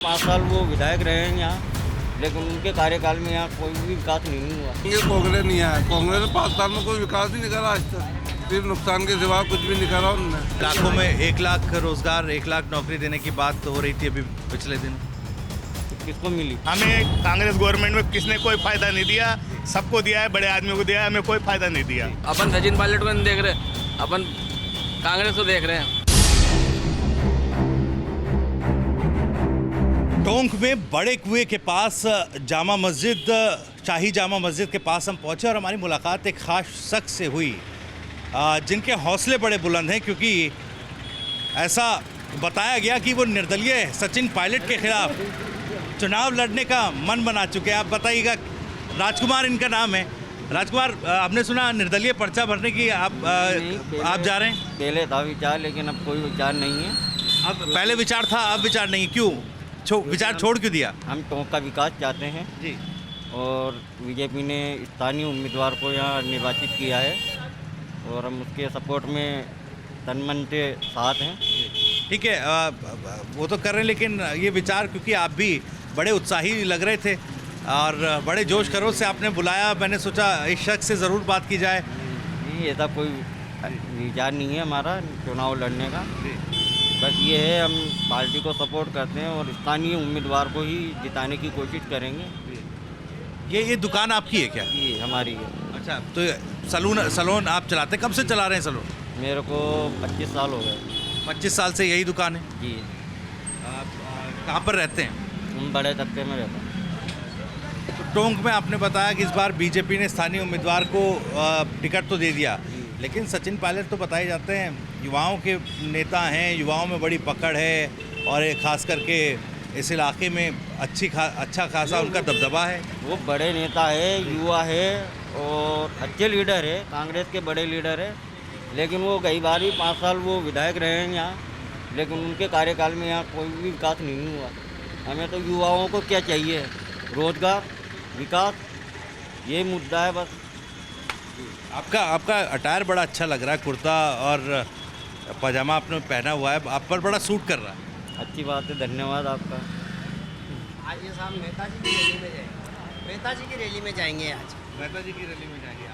5 साल वो विधायक रहे हैं यहाँ, लेकिन उनके कार्यकाल में यहाँ कोई भी विकास नहीं हुआ। ये कांग्रेस नहीं आया, कांग्रेस ने 5 साल में कोई विकास ही नहीं करा आज तक, सिर्फ नुकसान के सिवा कुछ भी नहीं करा उन्होंने। लाखों में 1 लाख रोजगार, 1 लाख नौकरी देने की बात तो हो रही थी अभी पिछले दिन। किसको मिली? हमें कांग्रेस गवर्नमेंट में किसने कोई फायदा नहीं दिया, सबको दिया है, बड़े आदमियों को दिया है, हमें कोई फायदा नहीं दिया। अपन सचिन पायलट को नहीं देख रहे, अपन कांग्रेस को देख रहे हैं। टोंक में बड़े कुएं के पास जामा मस्जिद, शाही जामा मस्जिद के पास हम पहुंचे और हमारी मुलाकात एक ख़ास शख्स से हुई जिनके हौसले बड़े बुलंद हैं, क्योंकि ऐसा बताया गया कि वो निर्दलीय सचिन पायलट के खिलाफ चुनाव लड़ने का मन बना चुके हैं। आप बताइएगा, राजकुमार इनका नाम है। राजकुमार, आपने सुना निर्दलीय पर्चा भरने की आप जा रहे हैं? पहले था विचार, लेकिन अब कोई विचार नहीं है। अब पहले विचार था, अब विचार नहीं, क्यों विचार छोड़ क्यों दिया? हम टोंक का विकास चाहते हैं जी। और बीजेपी ने स्थानीय उम्मीदवार को यहाँ निर्वाचित किया है और हम उसके सपोर्ट में तन मन से साथ हैं। ठीक है, वो तो कर रहे हैं, लेकिन ये विचार, क्योंकि आप भी बड़े उत्साही लग रहे थे और बड़े जोश खरोश से आपने बुलाया, मैंने सोचा इस शख्स से ज़रूर बात की जाए। नहीं, ऐसा कोई विचार नहीं है हमारा चुनाव लड़ने का। बस ये है, हम पार्टी को सपोर्ट करते हैं और स्थानीय उम्मीदवार को ही जिताने की कोशिश करेंगे। ये दुकान आपकी है क्या? ये हमारी है। अच्छा, तो सलून आप चलाते, कब से चला रहे हैं सलून? मेरे को 25 साल हो गए। 25 साल से यही दुकान है? जी। आप कहाँ पर रहते हैं? हम बड़े तबके में रहते हैं। तो टोंक में आपने बताया कि इस बार बीजेपी ने स्थानीय उम्मीदवार को टिकट तो दे दिया, लेकिन सचिन पायलट तो बताए जाते हैं युवाओं के नेता हैं, युवाओं में बड़ी पकड़ है और ख़ास करके इस इलाके में अच्छा खासा उनका दबदबा है। वो बड़े नेता है, युवा है और अच्छे लीडर है, कांग्रेस के बड़े लीडर है। लेकिन वो कई बार ही 5 साल वो विधायक रहे हैं यहाँ, लेकिन उनके कार्यकाल में यहाँ कोई भी विकास नहीं हुआ। हमें तो युवाओं को क्या चाहिए? रोजगार, विकास, ये मुद्दा है बस। आपका अटायर बड़ा अच्छा लग रहा है, कुर्ता और पजामा आपने पहना हुआ है, आप पर बड़ा सूट कर रहा है। अच्छी बात है, धन्यवाद आपका। आज ये साहब मेहता जी की रैली में जाएंगे, मेहता जी की रैली में जाएंगे आज। मेहता जी की रैली में जाएंगे।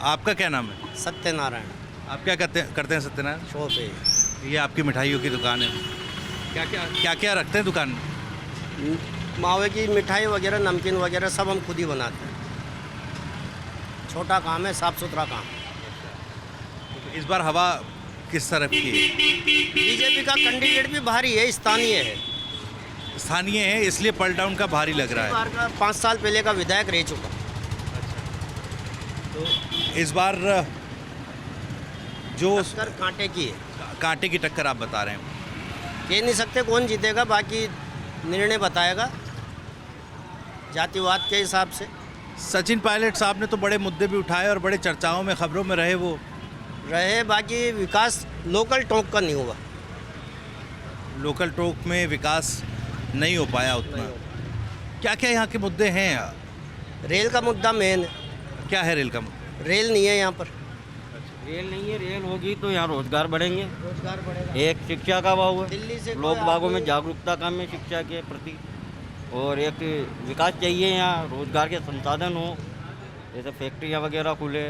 आपका क्या नाम है? सत्यनारायण। आप क्या करते हैं सत्यनारायण? शॉप है ये आपकी मिठाइयों की दुकान है। क्या रखते हैं दुकान में? मावे की मिठाई वगैरह, नमकीन वगैरह सब हम खुद ही बनाते हैं। छोटा काम है, साफ सुथरा काम। इस बार हवा किस तरफ की है? बीजेपी का कैंडिडेट भी भारी है, स्थानीय है। स्थानीय है, इसलिए पलटाउन का भारी लग रहा है। बार का 5 साल पहले का विधायक रह चुका। तो इस बार जो टक्कर कांटे की है। कांटे की टक्कर आप बता रहे हैं। कह नहीं सकते कौन जीतेगा, बाकी निर्णय बताएगा जातिवाद के हिसाब से। सचिन पायलट साहब ने तो बड़े मुद्दे भी उठाए और बड़े चर्चाओं में, खबरों में रहे वो रहे, बाकी विकास लोकल टोंक का नहीं हुआ। लोकल टोंक में विकास नहीं हो पाया उतना। क्या क्या यहाँ के मुद्दे हैं? रेल का मुद्दा मेन है। क्या है रेल का मुद्दा? रेल नहीं है यहाँ पर। रेल नहीं है, रेल होगी तो यहाँ रोजगार बढ़ेंगे। रोजगार बढ़ेगा। एक शिक्षा का अभाव है, दिल्ली से लोग बागों में जागरूकता कम है शिक्षा के प्रति। और एक विकास चाहिए, यहाँ रोजगार के संसाधन हो, जैसे फैक्ट्रियाँ वगैरह खुले,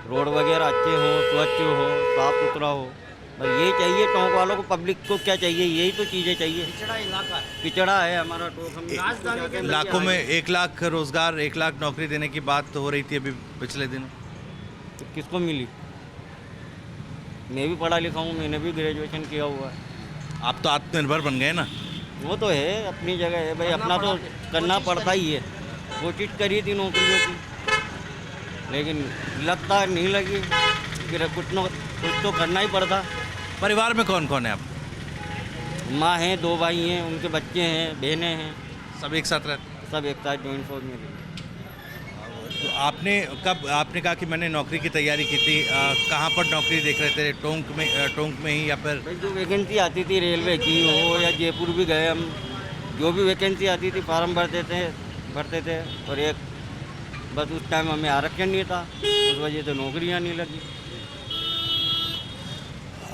रोड वगैरह अच्छे हो, स्वच्छ हो, साफ सुथरा हो। बस यही चाहिए टोंक वालों को, पब्लिक को क्या चाहिए? यही तो चीज़ें चाहिए। पिछड़ा इलाका है। पिछड़ा है हमारा टोंक। हम राजधानी के लाखों में 1 लाख रोजगार, 1 लाख नौकरी देने की बात तो हो रही थी अभी पिछले दिनों। तो किसको मिली? मैं भी पढ़ा लिखा हूँ, मैंने भी ग्रेजुएशन किया हुआ है। आप तो आत्मनिर्भर बन गए ना। वो तो है, अपनी जगह है भाई, अपना तो करना पड़ता ही है। कोशिश करी थी नौकरियों की, लेकिन लगता नहीं लगी, फिर कुछ तो करना ही पड़ता। परिवार में कौन कौन है आप? माँ हैं, 2 भाई हैं, उनके बच्चे हैं, बहनें हैं, सब एक साथ रहते? सब एक साथ जॉइंट फौज में। तो आपने कहा कि मैंने नौकरी की तैयारी की थी, कहाँ पर नौकरी देख रहे थे? टोंक में ही या फिर? भाई जो वैकेंसी आती थी रेलवे की हो या जयपुर भी गए हम, जो भी वैकेंसी आती थी फार्म भरते थे और एक बस उस टाइम हमें आरक्षण नहीं था, उस वजह से नौकरियाँ नहीं लगी।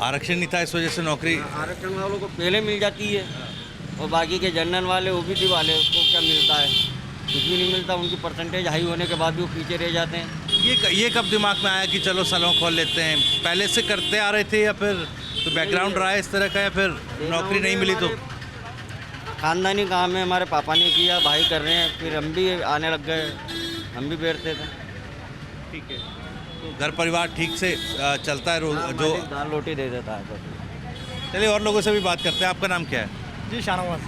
आरक्षण नहीं था, इस वजह से नौकरी। आरक्षण वालों को पहले मिल जाती है, और बाकी के जनरल वाले ओबीसी वाले को क्या मिलता है? कुछ भी नहीं मिलता। उनकी परसेंटेज हाई होने के बाद भी वो पीछे रह जाते हैं। ये कब दिमाग में आया कि चलो सैलून खोल लेते हैं? पहले से करते आ रहे थे या फिर तो बैकग्राउंड रहा है इस तरह का, या फिर नौकरी नहीं मिली तो? खानदानी काम है, हमारे पापा ने किया, भाई कर रहे हैं, फिर हम भी आने लग गए, हम भी बैठते थे। ठीक है, तो घर परिवार ठीक से चलता है जो? दाल रोटी दे देता है बस। चलिए और लोगों से भी बात करते हैं। आपका नाम क्या है? जी शाहनवाज।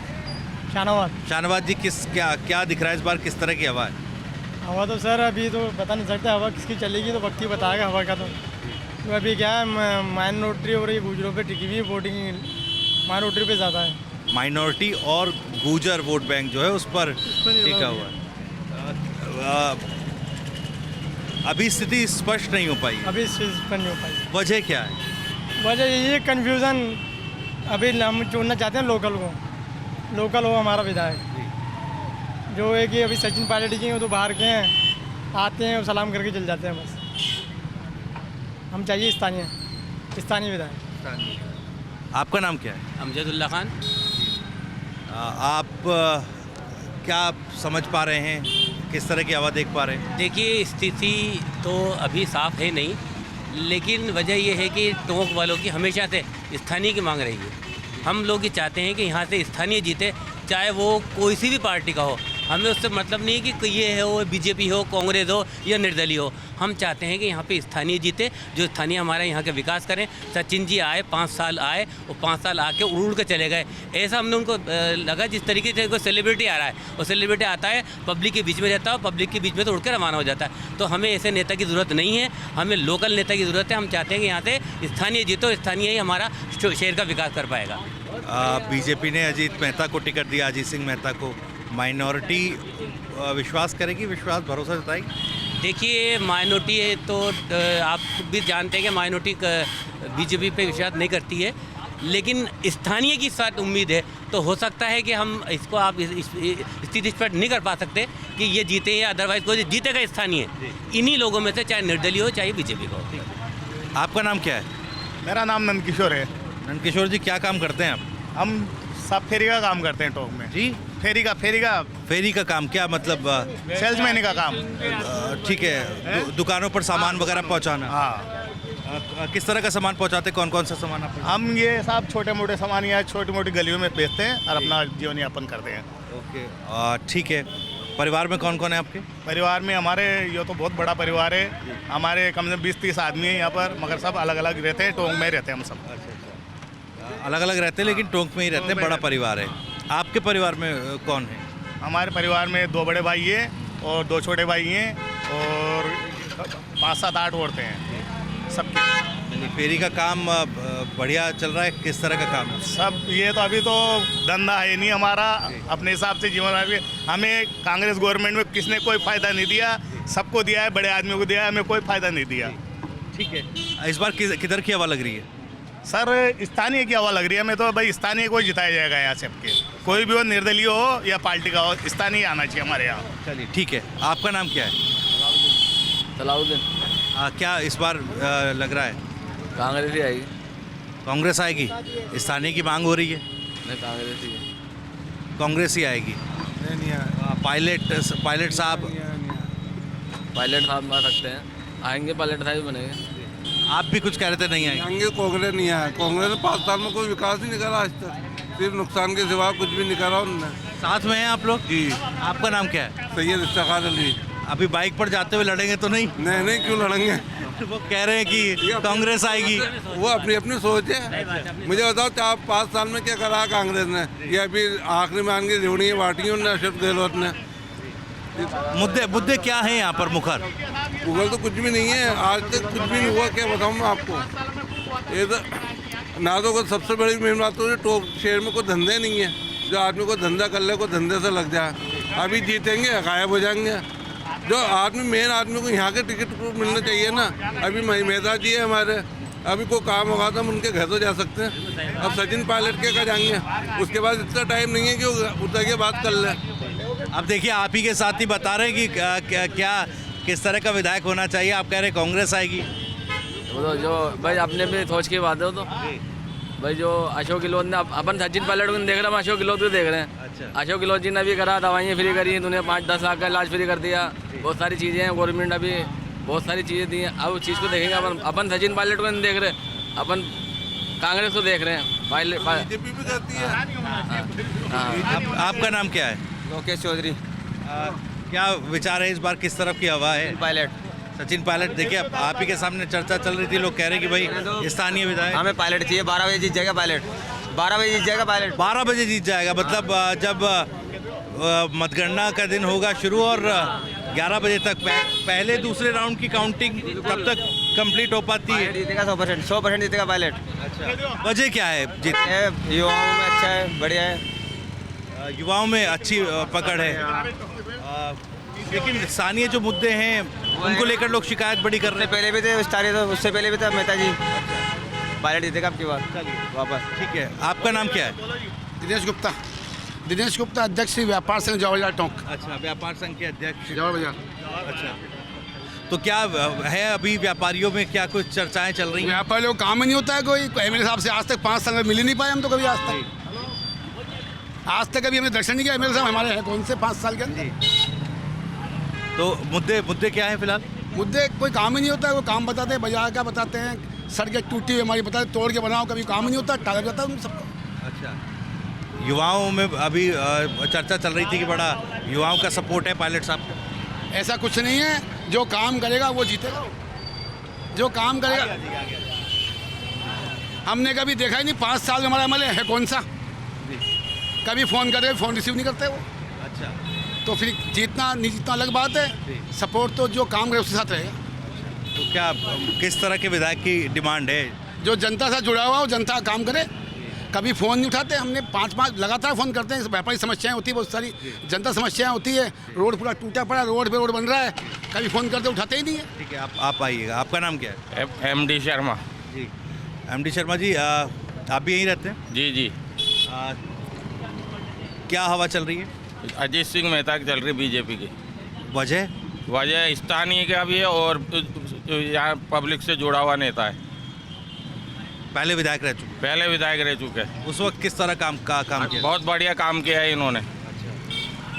शाहनवाज जी, क्या दिख रहा है इस बार, किस तरह की हवा है? हवा तो सर अभी तो बता नहीं सकते, हवा किसकी चलेगी तो वक्त ही बताएगा हवा का। तो अभी क्या है, माइनॉरिटी और ये गुजरों पे टिकी हुई वोटिंग माइनॉरिटी पे ज़्यादा है। माइनॉरिटी और गुजर वोट बैंक जो है उस पर टिका हुआ है। अभी स्थिति स्पष्ट नहीं हो पाई। अभी पर नहीं हो पाई। वजह क्या है? वजह यही है कन्फ्यूज़न। अभी हम चुनना चाहते हैं लोकल हो हमारा विधायक जो है कि अभी सचिन पायलट जी हैं, वो तो बाहर के हैं, आते हैं और सलाम करके चल जाते हैं बस। हम चाहिए स्थानीय विधायक। आपका नाम क्या है? अमजदुल्ला खान। आप क्या समझ पा रहे हैं, किस तरह की हवा देख पा रहे हैं? देखिए, स्थिति तो अभी साफ है नहीं, लेकिन वजह यह है कि टोंक वालों की हमेशा से स्थानीय की मांग रही है। हम लोग ये चाहते हैं कि यहाँ से स्थानीय जीते, चाहे वो कोई सी भी पार्टी का हो। हमें उससे मतलब नहीं है कि ये हो, बीजेपी हो, कांग्रेस हो या निर्दलीय हो। हम चाहते हैं कि यहाँ पे स्थानीय जीते, जो स्थानीय हमारे यहाँ के विकास करें। सचिन जी आए, 5 साल आए, और 5 साल आके उड़ के चले गए। ऐसा हमने उनको लगा जिस तरीके से कोई सेलिब्रिटी आ रहा है, और सेलिब्रिटी आता है, पब्लिक के बीच में रहता है, और पब्लिक के बीच में तो उड़ के रवाना हो जाता है। तो हमें ऐसे नेता की ज़रूरत नहीं है, हमें लोकल नेता की ज़रूरत है। हम चाहते हैं कि यहाँ से स्थानीय जीतो, स्थानीय ही हमारा शहर का विकास कर पाएगा। बीजेपी ने अजीत मेहता को टिकट दिया, अजीत सिंह मेहता को। माइनॉरिटी विश्वास करेगी, विश्वास भरोसा जताएगी? देखिए, माइनॉरिटी है तो आप भी जानते हैं कि माइनॉरिटी बीजेपी पे विश्वास नहीं करती है, लेकिन स्थानीय की साथ उम्मीद है। तो हो सकता है कि हम इसको आप स्थिति पर नहीं कर पा सकते कि ये जीते या अदरवाइज कोई जीतेगा स्थानीय, इन्हीं लोगों में से, चाहे निर्दलीय हो चाहे बीजेपी का हो। आपका नाम क्या है? मेरा नाम नंदकिशोर है। नंदकिशोर जी, क्या काम करते हैं आप? हम सब फेरी का काम करते हैं टोंक में। जी, फेरी का काम क्या मतलब? सेल्समैन का काम। ठीक है, दुकानों पर सामान वगैरह पहुंचाना। हाँ। किस तरह का सामान पहुंचाते, कौन कौन सा सामान आप? हम ये सब छोटे मोटे सामान यहाँ छोटी मोटी गलियों में बेचते हैं और अपना जीवन यापन करते हैं। ओके, ठीक है। परिवार में कौन कौन है आपके? परिवार में हमारे ये तो बहुत बड़ा परिवार है। हमारे कम से कम 20-30 आदमी हैं यहाँ पर, मगर सब अलग अलग रहते हैं, टोंक में रहते हैं हम सब। अलग अलग रहते हैं लेकिन टोंक में ही रहते हैं, बड़ा परिवार है। आपके परिवार में कौन है? हमारे परिवार में 2 बड़े भाई हैं और 2 छोटे भाई हैं, और 5-7-8 औरतें हैं सबके। फेरी का काम बढ़िया चल रहा है? किस तरह का काम है? सब ये तो अभी तो धंधा है नहीं हमारा, अपने हिसाब से जीवन। हमें कांग्रेस गवर्नमेंट में किसने कोई फ़ायदा नहीं दिया, सबको दिया है, बड़े आदमियों को दिया है, हमें कोई फ़ायदा नहीं दिया। ठीक है, इस बार किधर की हवा लग रही है? सर, स्थानीय की हवा लग रही है। हमें तो भाई स्थानीय को जिताया जाएगा यहाँ से, आपके कोई भी हो, निर्दलीय हो या पार्टी का हो, स्थानीय आना चाहिए हमारे यहाँ। चलिए, ठीक है। आपका नाम क्या है? सलाउद्दीन। क्या इस बार लग रहा है कांग्रेस ही आएगी। कांग्रेस आएगी? स्थानीय की मांग हो रही है? नहीं, कांग्रेस ही है। कांग्रेस ही आएगी। पायलट साहब पायलट साहब आ सकते हैं, आएंगे, पायलट साहब बनेंगे। आप भी कुछ कह रहे थे नहीं आएंगे? आएंगे। कांग्रेस नहीं आया। कांग्रेस ने 5 साल में कोई विकास ही नहीं करा आज तक, सिर्फ नुकसान के सिवा कुछ भी नहीं करा उन्होंने। साथ में हैं आप लोग? जी। आपका नाम क्या है? सैयद इफ्तिखार अली। अभी बाइक पर जाते हुए लड़ेंगे तो नहीं? नहीं, क्यों लड़ेंगे? वो कह रहे हैं कि कांग्रेस आएगी। वो अपनी अपनी सोच है। मुझे बताओ, 5 साल में क्या करा कांग्रेस ने? ये अभी आखिरी में आगे जोड़ियाँ बांटी उन्होंने, अशरफ गहलोत ने। मुद्दे क्या हैं यहाँ पर मुखर? मुगल तो कुछ भी नहीं है, आज तक कुछ भी नहीं हुआ। क्या बताऊँ मैं आपको? ये तो ना तो सबसे बड़ी मेन बात तो टोंक शहर में कोई धंधे नहीं है, जो आदमी को धंधा कर ले, कोई धंधे से लग जाए। अभी जीतेंगे, गायब हो जाएंगे। जो आदमी, मेन आदमी को यहाँ के टिकट को मिलना चाहिए ना। अभी मेहता जी है हमारे, अभी कोई काम होगा तो हम उनके घर तो जा सकते हैं। अब सचिन पायलट के का जाएंगे, उसके बाद इतना टाइम नहीं है कि उतर के बात कर लें। अब देखिए, आप ही के साथ ही बता रहे हैं कि क्या किस तरह का विधायक होना चाहिए। आप कह रहे हैं कांग्रेस आएगी। वो तो जो भाई अपने भी सोच की बात है, वो तो भाई जो अशोक गहलोत ने अपन सचिन पायलट को नहीं देख रहे, हम अशोक गहलोत को देख रहे हैं। अच्छा। अशोक गहलोत जी ने भी करा, दवाइयाँ फ्री करी, दुनिया 5-10 लाख का इलाज फ्री कर दिया, बहुत सारी चीज़ें हैं, गवर्नमेंट अभी बहुत सारी चीज़ें दी हैं। अब उस चीज़ को देखेंगे अपन सचिन पायलट को नहीं देख रहे, अपन कांग्रेस को देख रहे हैं। बीजेपी भी करती है। आपका नाम क्या है? लोकेश चौधरी। क्या विचार है इस बार, किस तरफ की हवा है? पायलट। सचिन पायलट। देखिए आप ही के सामने चर्चा चल रही थी, लोग कह रहे हैं कि भाई स्थानीय विधायक हमें पायलट चाहिए, 12 बजे जीत जाएगा पायलट, 12 बजे जीत जाएगा पायलट। 12 बजे जीत जाएगा, मतलब जब मतगणना का दिन होगा शुरू और 11 बजे तक पहले दूसरे राउंड की काउंटिंग तब तक कंप्लीट हो पाती है। जीतेगा 100% जीतेगा पायलट। अच्छा, वजह क्या है जीत? युवाओं में अच्छा है, बढ़िया है, युवाओं में अच्छी पकड़ है, लेकिन स्थानीय जो मुद्दे हैं उनको लेकर लोग शिकायत बड़ी कर रहे हैं। पहले भी थे स्टारे, तो उससे पहले भी था मेहता जी। पायलट जीतेगा आपकी बार वापस। ठीक है, आपका नाम क्या है? दिनेश गुप्ता। दिनेश गुप्ता, अध्यक्ष श्री व्यापार संघ जवाहर बाजार टोंक। अच्छा, व्यापार संघ के अध्यक्ष जवाहर बाजार। अच्छा, तो क्या है अभी व्यापारियों में क्या कुछ चर्चाएं चल रही हैं? व्यापारियों को काम ही नहीं होता है कोई, मेरे हिसाब से आज तक 5 साल में मिल ही नहीं पाए हम तो कभी, आज तक कभी हमने दर्शन नहीं किया मेरे साहब, हमारे हैं कौन से 5 साल के अंदर। तो मुद्दे क्या है फिलहाल? मुद्दे कोई काम ही नहीं होता है, वो काम बताते हैं, बाजार का बताते हैं, सड़कें टूटी हुई हमारी बताते तोड़ के बनाओ, कभी काम ही नहीं होता, टाला जाता है उन सबको। अच्छा, युवाओं में अभी चर्चा चल रही थी कि बड़ा युवाओं का सपोर्ट है पायलट साहब को। ऐसा कुछ नहीं है, जो काम करेगा वो जीतेगा, जो काम करेगा। हमने कभी देखा ही नहीं, 5 साल में हमारा अमल है कौन सा, कभी फ़ोन करे फ़ोन रिसीव नहीं करते वो। अच्छा, तो फिर जीतना नहीं जीतना अलग बात है, सपोर्ट तो जो काम करे उसके साथ रहेगा। तो क्या किस तरह के विधायक की डिमांड है? जो जनता से जुड़ा हुआ हो, जनता का काम करे, कभी फ़ोन नहीं उठाते, हमने 5 लगातार फ़ोन करते हैं, व्यापारी समस्याएं होती है बहुत सारी, जनता समस्याएं होती है, रोड पूरा टूटा पड़ा, रोड पे रोड बन रहा है, कभी फ़ोन करते उठाते ही नहीं है। ठीक है, आप आइएगा। आपका नाम क्या है? MD शर्मा। जी, MD शर्मा जी, आप भी यहीं रहते हैं? जी जी, क्या हवा चल रही है? अजीत सिंह मेहता की चल रही बीजेपी की। वजह? वजह स्थानीय का भी है और यहाँ पब्लिक से जुड़ा हुआ नेता है, पहले विधायक रह चुके, पहले विधायक रह चुके हैं। उस वक्त किस तरह काम किया? बहुत बढ़िया काम किया है इन्होंने।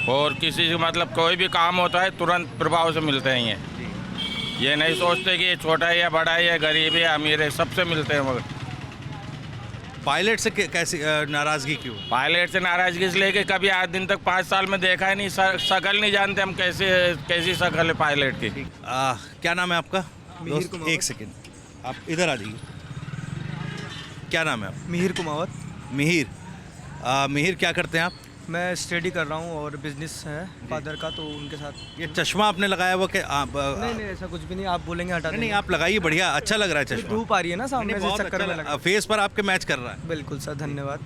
और किसी से मतलब कोई भी काम होता है तुरंत प्रभाव से मिलते हैं ये नहीं सोचते कि ये छोटा है या बड़ा है या गरीब है या अमीर है, सबसे मिलते हैं। मगर पायलट से कैसी नाराज़गी क्यों? पायलट से नाराज़गी इसलिए कि कभी आज दिन तक 5 साल में देखा ही नहीं, शकल नहीं जानते हम कैसी शकल है पायलट की। क्या नाम है आपका? दोस्त, एक सेकेंड, आप इधर आ जाइए। क्या नाम है आप? मिहिर कुमावत। मिहिर। मिहिर, क्या करते हैं आप? मैं स्टडी कर रहा हूँ और बिजनेस है फादर का, तो उनके साथ। ये चश्मा आपने लगाया हुआ कि नहीं ऐसा कुछ भी नहीं, आप बोलेंगे हटा नहीं, आप लगाइए, बढ़िया, अच्छा लग रहा है चश्मा। धूप आ रही है ना सामने से, बहुत चक्कर अच्छा में लगा, लगा। फेस पर आपके मैच कर रहा है। बिल्कुल सर, धन्यवाद।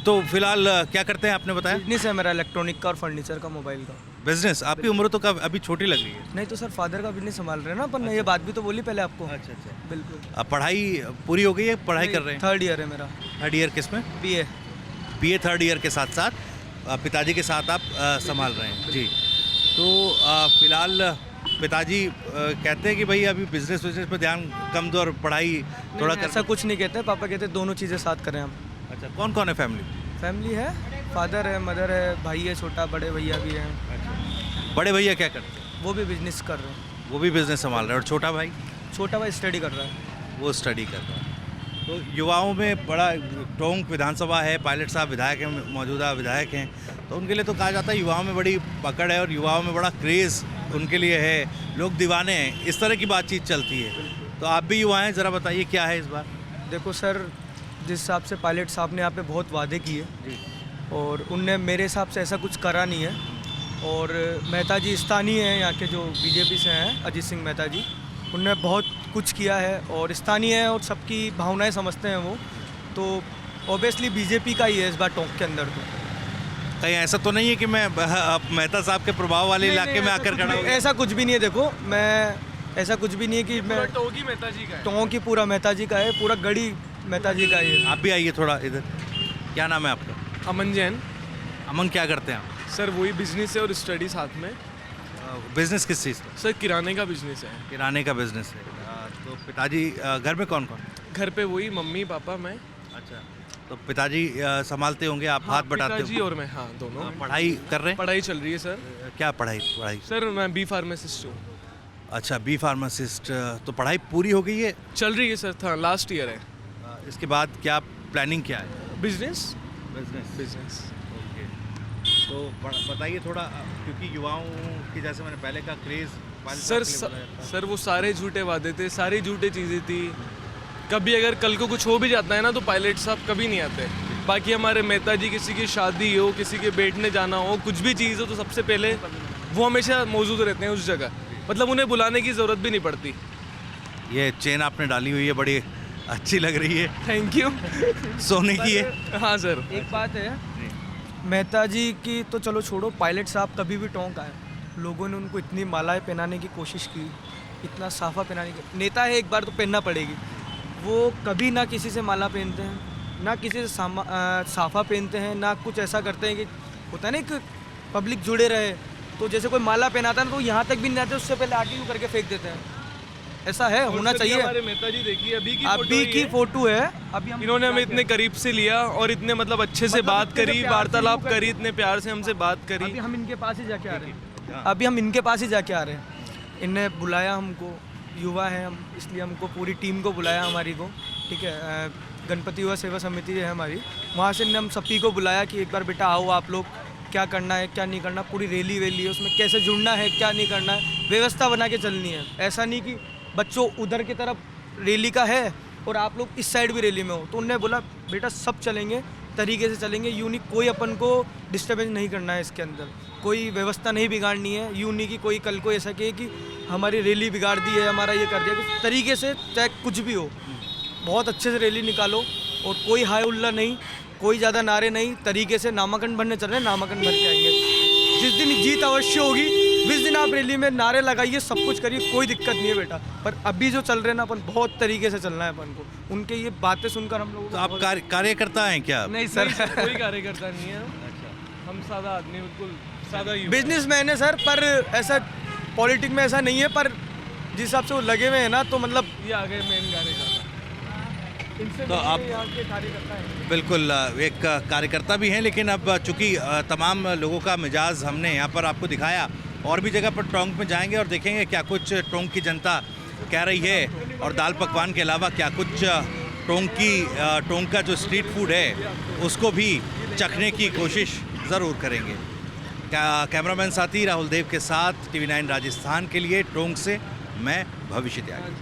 तो फिलहाल क्या करते हैं आपने बताया? बिजनेस है मेरा, इलेक्ट्रॉनिक का और फर्नीचर का, मोबाइल का बिजनेस। आपकी उम्र तो अभी छोटी लग रही है। नहीं तो सर फादर का बिजनेस संभाल रहे हैं ना अपन, ये बात भी तो बोली पहले आपको। अच्छा अच्छा, बिल्कुल। पढ़ाई पूरी हो गई है? पढ़ाई कर रहे हैं? 3rd ईयर है मेरा। 3rd ईयर किस में? BA 3rd ईयर के साथ साथ पिताजी के साथ आप संभाल रहे हैं जी। तो फिलहाल पिताजी कहते हैं कि भाई अभी बिजनेस पर ध्यान कम दो और पढ़ाई थोड़ा कर। ऐसा कुछ नहीं कहते, पापा कहते दोनों चीज़ें साथ करें हम। अच्छा, कौन कौन है फैमिली है, फादर है, मदर है, भाई है छोटा, बड़े भैया भी हैं। बड़े भैया क्या करते हैं? वो भी बिजनेस कर रहे हैं। वो भी बिजनेस संभाल रहे हैं। और छोटा भाई? छोटा भाई स्टडी कर रहा है। वो स्टडी कर रहा है। तो युवाओं में बड़ा, टोंक विधानसभा है, पायलट साहब विधायक हैं, मौजूदा विधायक हैं, तो उनके लिए तो कहा जाता है युवाओं में बड़ी पकड़ है और युवाओं में बड़ा क्रेज़ उनके लिए है, लोग दीवाने हैं, इस तरह की बातचीत चलती है। तो आप भी युवा हैं, ज़रा बताइए क्या है इस बार? देखो सर, जिस हिसाब से पायलट साहब ने यहाँ पे बहुत वादे किए और उनने मेरे हिसाब से ऐसा कुछ करा नहीं है। और मेहता जी स्थानीय हैं, यहाँ के जो बीजेपी से हैं, अजीत सिंह मेहता जी, उनने बहुत कुछ किया है और स्थानीय है और सबकी भावनाएं समझते हैं वो, तो ऑब्वियसली बीजेपी का ही है इस बार टोंक के अंदर। तो कहीं ऐसा तो नहीं है कि मैं मेहता साहब के प्रभाव वाले इलाके में आकर खड़ा हूँ? ऐसा कुछ भी नहीं है। देखो, मैं ऐसा कुछ भी नहीं है कि मैं टोंक ही मेहता जी का है। टोंक ही पूरा मेहता जी का है, पूरा गढ़ी मेहता जी का ही है। आप भी आइए थोड़ा इधर। क्या नाम है आपका? अमन जैन। अमन, क्या करते हैं आप? सर वही बिजनेस है और स्टडी साथ में। बिजनेस किस चीज़ का? सर किराने का बिजनेस है। किराने का बिजनेस है। तो पिताजी घर में कौन कौन? घर पे वही मम्मी पापा मैं। अच्छा, तो पिताजी संभालते होंगे, आप हाथ बटाते पिताजी हो? और मैं, हाँ दोनों। पढ़ाई कर रहे हैं? पढ़ाई चल रही है सर। क्या पढ़ाई? सर मैं बी फार्मासिस्ट हूँ। अच्छा, बी फार्मासिस्ट। तो पढ़ाई पूरी हो गई है? चल रही है सर, था लास्ट ईयर है। इसके बाद क्या प्लानिंग क्या है? बिजनेस। बिजनेस। ओके, तो बताइए थोड़ा, क्योंकि युवाओं की, जैसे मैंने पहले कहा, क्रेज़ सर वो सारे झूठे वादे थे, सारी झूठी चीज़ें थी। कभी अगर कल को कुछ हो भी जाता है ना तो पायलट साहब कभी नहीं आते। बाकी हमारे मेहता जी, किसी की शादी हो, किसी के बैठने जाना हो, कुछ भी चीज़ हो, तो सबसे पहले वो हमेशा मौजूद रहते हैं उस जगह। मतलब उन्हें बुलाने की ज़रूरत भी नहीं पड़ती। ये चेन आपने डाली हुई है, बड़ी अच्छी लग रही है। Thank you. सोने की है? हाँ सर। एक बात है, मेहता जी की तो चलो छोड़ो, पायलट साहब कभी भी टोंक आए, लोगों ने उनको इतनी मालाएं पहनाने की कोशिश की, इतना साफा पहनाने की। नेता है, एक बार तो पहनना पड़ेगी। वो कभी ना किसी से माला पहनते हैं, ना किसी से साफा पहनते हैं, ना कुछ ऐसा करते हैं कि होता है ना कि पब्लिक जुड़े रहे। तो जैसे कोई माला पहनाता है ना, तो यहाँ तक भी नहीं आते, उससे पहले आगे यूँ करके फेंक देते हैं। ऐसा है, होना चाहिए। हमारे मेहता जी देखिए, अभी की फोटो है, अभी इन्होंने हमें इतने करीब से लिया और इतने मतलब अच्छे से बात करी, वार्तालाप करी, इतने प्यार से हमसे बात करी। अभी हम इनके पास ही जाके आ रहे हैं। अभी हम इनके पास ही जाके आ रहे हैं। इनने बुलाया हमको, युवा है हम, इसलिए हमको पूरी टीम को बुलाया हमारी को, ठीक है। गणपति युवा सेवा समिति है हमारी, वहाँ से हम सभी को बुलाया कि एक बार बेटा आओ, आप लोग क्या करना है क्या नहीं करना, पूरी रैली वैली है, उसमें कैसे जुड़ना है क्या नहीं करना है, व्यवस्था बना के चलनी है। ऐसा नहीं कि बच्चों उधर की तरफ रैली का है और आप लोग इस साइड भी रैली में हो। तो उनने बोला बेटा सब चलेंगे, तरीके से चलेंगे, यूँ नहीं कोई अपन को डिस्टर्बेंस नहीं करना है, इसके अंदर कोई व्यवस्था नहीं बिगाड़नी है। यूँ नहीं कि कोई कल को ऐसा कहे कि हमारी रैली बिगाड़ दी है, हमारा ये कर दिया। कुछ तरीके से, चाहे कुछ भी हो, बहुत अच्छे से रैली निकालो और कोई हाय उल्ला नहीं, कोई ज़्यादा नारे नहीं, तरीके से नामांकन भरने चल रहे हैं, नामांकन भर के आएंगे। जिस दिन जीत अवश्य होगी, जिस दिन आप रैली में नारे लगाइए, सब कुछ करिए, कोई दिक्कत नहीं है बेटा। पर अभी जो चल रहे हैं ना, अपन बहुत तरीके से चलना है अपन को। उनके ये बातें सुनकर हम लोग, तो आप कार्यकर्ता हैं क्या? नहीं सर, कोई कार्यकर्ता नहीं है। हम सादा आदमी, बिल्कुल सादा युवा। बिजनेसमैन है सर, पर ऐसा पॉलिटिक में ऐसा नहीं है। पर जिस हिसाब से वो लगे हुए हैं ना, तो मतलब ये आ गए मेन कार्यकर्ता। इनसे तो आप यहाँ के कार्यकर्ता हैं। बिल्कुल एक कार्यकर्ता भी हैं, लेकिन अब चूँकि तमाम लोगों का मिजाज हमने यहाँ पर आपको दिखाया, और भी जगह पर टोंक में जाएंगे और देखेंगे क्या कुछ टोंक की जनता कह रही है, और दाल पकवान के अलावा क्या कुछ टोंक का जो स्ट्रीट फूड है उसको भी चखने की कोशिश ज़रूर करेंगे। कैमरामैन साथी राहुल देव के साथ TV9 राजस्थान के लिए टोंक से मैं भविष्य त्यागी।